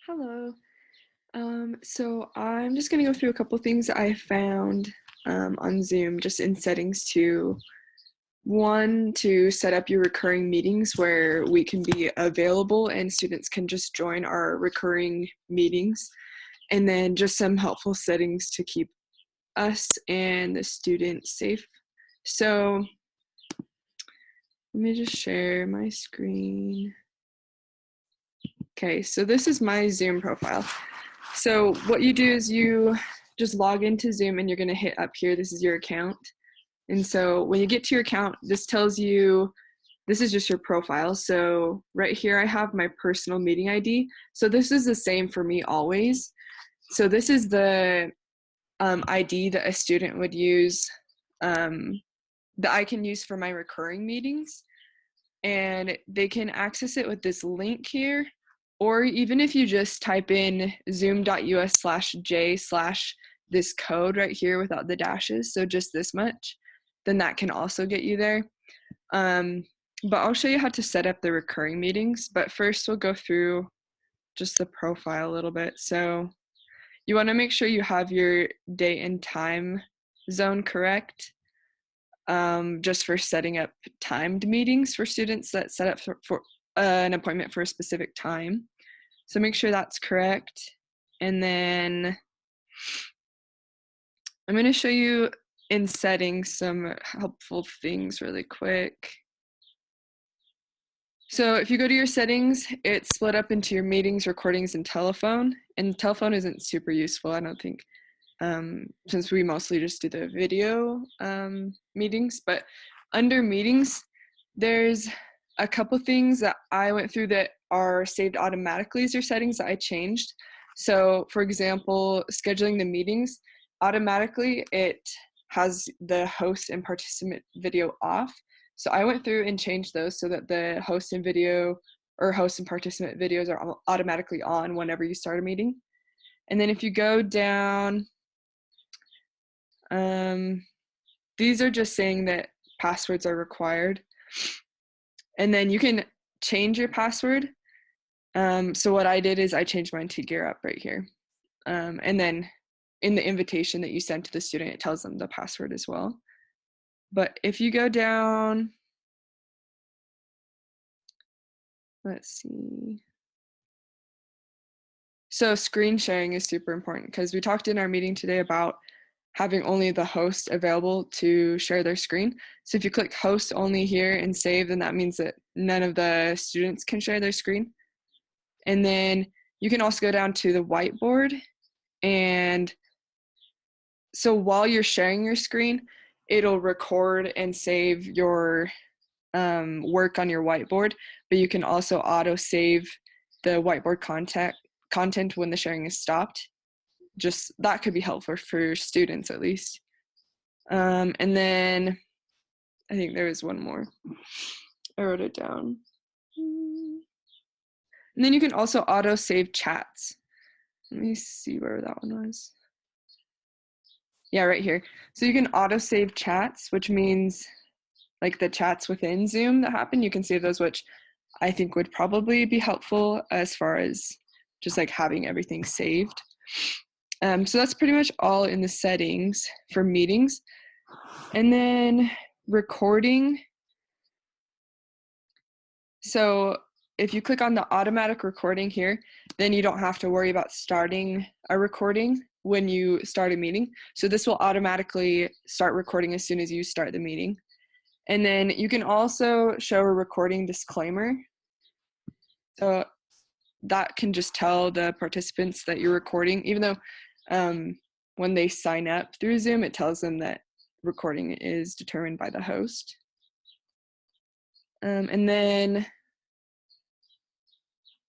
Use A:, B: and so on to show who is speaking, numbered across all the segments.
A: Hello. So I'm just going to go through a couple things that I found on Zoom, just in settings to set up your recurring meetings where we can be available and students can just join our recurring meetings, and then just some helpful settings to keep us and the students safe. So let me just share my screen. Okay, so this is my Zoom profile. So what you do is you just log into Zoom and you're going to hit up here. This is your account. And so when you get to your account, this tells you, this is just your profile. So right here, I have my personal meeting ID. So this is the same for me always. So this is the ID that a student would use, that I can use for my recurring meetings. And they can access it with this link here. Or even if you just type in zoom.us/j/ this code right here without the dashes, so just this much, then that can also get you there. But I'll show you how to set up the recurring meetings. But first we'll go through just the profile a little bit. So you want to make sure you have your date and time zone correct, just for setting up timed meetings for students that set up for an appointment for a specific time. So make sure that's correct. And then I'm going to show you in settings some helpful things really quick. So if you go to your settings, it's split up into your meetings, recordings, and telephone. And telephone isn't super useful, I don't think, since we mostly just do the video meetings. But under meetings, there's a couple things that I went through that are saved automatically as your settings that I changed. So for example, scheduling the meetings, automatically it has the host and participant video off. So I went through and changed those so that the host and participant videos are automatically on whenever you start a meeting. And then if you go down, these are just saying that passwords are required. And then you can change your password. So what I did is I changed mine to Gear Up right here. And then in the invitation that you send to the student, it tells them the password as well. But if you go down, let's see. So screen sharing is super important because we talked in our meeting today about having only the host available to share their screen. So if you click host only here and save, then that means that none of the students can share their screen. And then you can also go down to the whiteboard. And so while you're sharing your screen, it'll record and save your work on your whiteboard, but you can also auto save the whiteboard content when the sharing is stopped. Just that could be helpful for students at least. And then I think there was one more. I wrote it down. And then you can also auto save chats. Let me see where that one was. Yeah, right here. So you can auto save chats, which means like the chats within Zoom that happen, you can save those, which I think would probably be helpful as far as just like having everything saved. So that's pretty much all in the settings for meetings. And then recording. So if you click on the automatic recording here, then you don't have to worry about starting a recording when you start a meeting. So this will automatically start recording as soon as you start the meeting. And then you can also show a recording disclaimer. So that can just tell the participants that you're recording, even though when they sign up through Zoom, it tells them that recording is determined by the host. And then,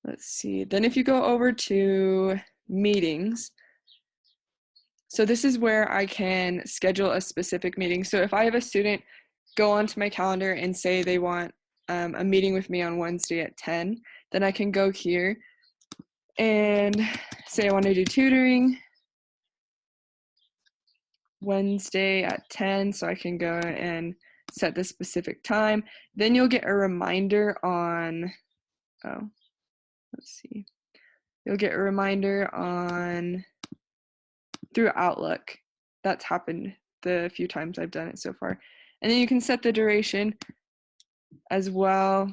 A: let's see, then if you go over to meetings, so this is where I can schedule a specific meeting. So if I have a student go onto my calendar and say they want a meeting with me on Wednesday at 10, then I can go here and say I want to do tutoring Wednesday at 10, so I can go and set the specific time. Then you'll get a reminder on, let's see. you'll get a reminder through Outlook. That's happened the few times I've done it so far. And then you can set the duration as well.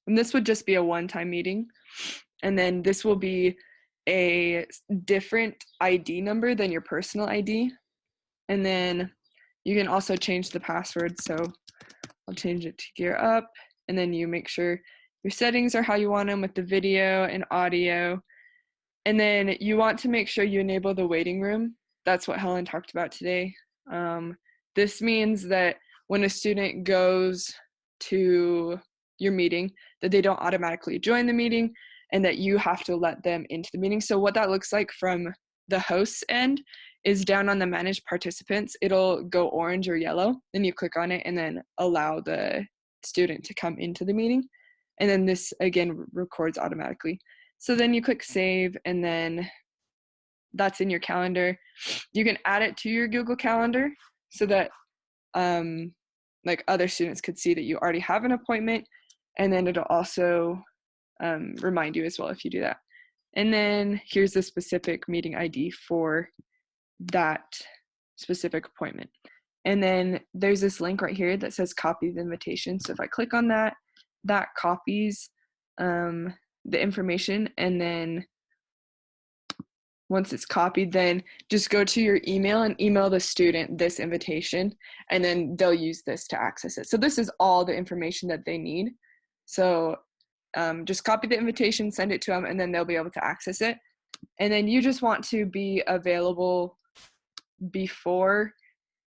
A: And this would just be a one-time meeting. And then this will be a different ID number than your personal ID. And then you can also change the password. So I'll change it to Gear Up. And then you make sure your settings are how you want them with the video and audio. And then you want to make sure you enable the waiting room. That's what Helen talked about today. This means that when a student goes to your meeting, that they don't automatically join the meeting and that you have to let them into the meeting. So what that looks like from the host's end is down on the manage participants, it'll go orange or yellow. Then you click on it and then allow the student to come into the meeting. And then this again records automatically. So then you click save and then that's in your calendar. You can add it to your Google Calendar so that like other students could see that you already have an appointment, and then it'll also remind you as well if you do that. And then here's the specific meeting ID for that specific appointment. And then there's this link right here that says copy the invitation. So if I click on that, that copies the information, and then once it's copied, then just go to your email and email the student this invitation, and then they'll use this to access it. So this is all the information that they need. So just copy the invitation, send it to them, and then they'll be able to access it. And then you just want to be available before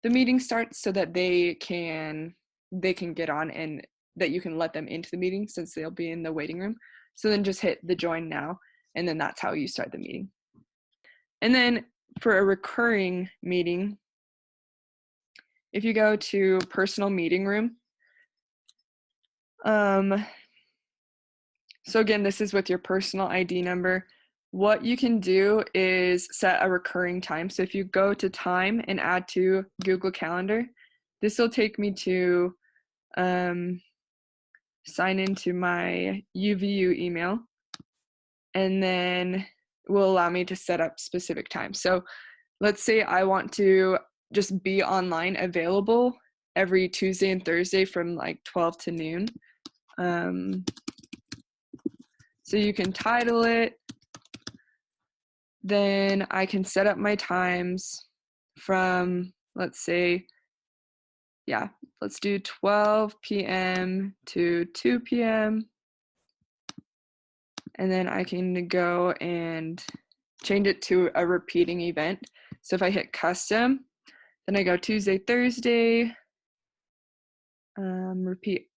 A: the meeting starts so that they can get on and that you can let them into the meeting since they'll be in the waiting room. So then just hit the join now, and then that's how you start the meeting. And then for a recurring meeting, if you go to personal meeting room, so again, this is with your personal ID number. What you can do is set a recurring time. So if you go to time and add to Google Calendar, this will take me to sign into my UVU email, and then will allow me to set up specific times. So let's say I want to just be online available every Tuesday and Thursday from like 12 to noon. So you can title it, then I can set up my times from, let's say, yeah, let's do 12 p.m. to 2 p.m. And then I can go and change it to a repeating event. So if I hit custom, then I go Tuesday, Thursday, repeat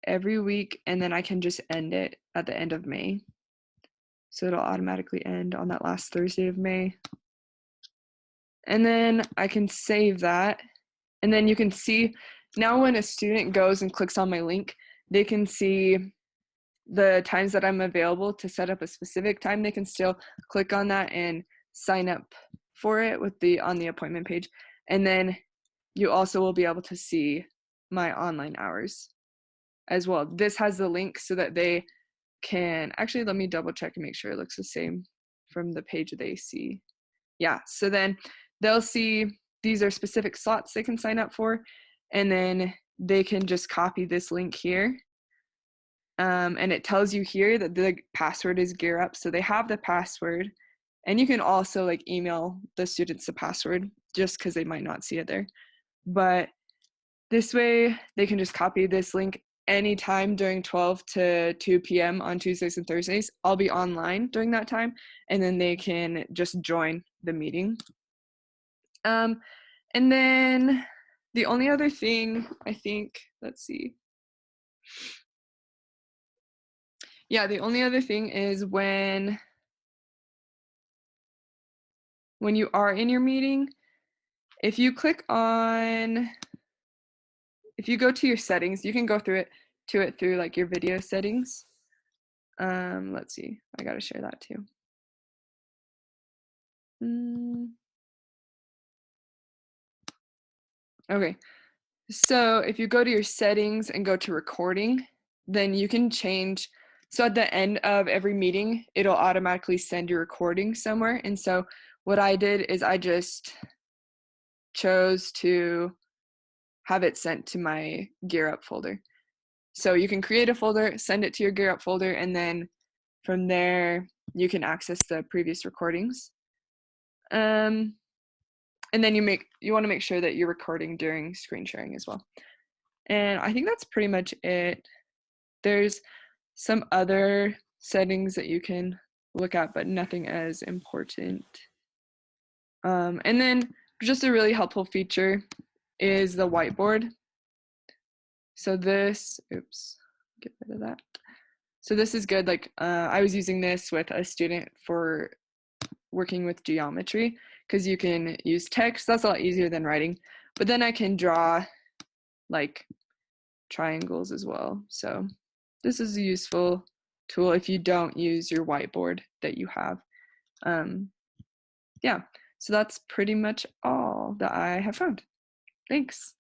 A: every week, and then I can just end it at the end of May. So it'll automatically end on that last Thursday of May. And then I can save that. And then you can see now when a student goes and clicks on my link, they can see the times that I'm available to set up a specific time. They can still click on that and sign up for it with on the appointment page. And then you also will be able to see my online hours as well. This has the link so that they can, actually let me double check and make sure it looks the same from the page they see. Yeah, so then they'll see these are specific slots they can sign up for, and then they can just copy this link here. And it tells you here that the password is Gear Up, so they have the password, and you can also like email the students the password just because they might not see it there. But this way they can just copy this link anytime during 12 to 2 p.m. on Tuesdays and Thursdays. I'll be online during that time, and then they can just join the meeting. And then the only other thing I think, let's see. Yeah, the only other thing is when you are in your meeting, if you go to your settings, you can go through like your video settings. Let's see, I gotta share that too. Okay, so if you go to your settings and go to recording, then you can change So at the end of every meeting, it'll automatically send your recording somewhere. And so what I did is I just chose to have it sent to my Gear Up folder. So you can create a folder, send it to your Gear Up folder, and then from there you can access the previous recordings. And then you want to make sure that you're recording during screen sharing as well. And I think that's pretty much it. There's some other settings that you can look at, but nothing as important. And then just a really helpful feature is the whiteboard. So this, oops, get rid of that. So this is good. Like I was using this with a student for working with geometry because you can use text. That's a lot easier than writing. But then I can draw like triangles as well. So this is a useful tool if you don't use your whiteboard that you have. Yeah, so that's pretty much all that I have found. Thanks.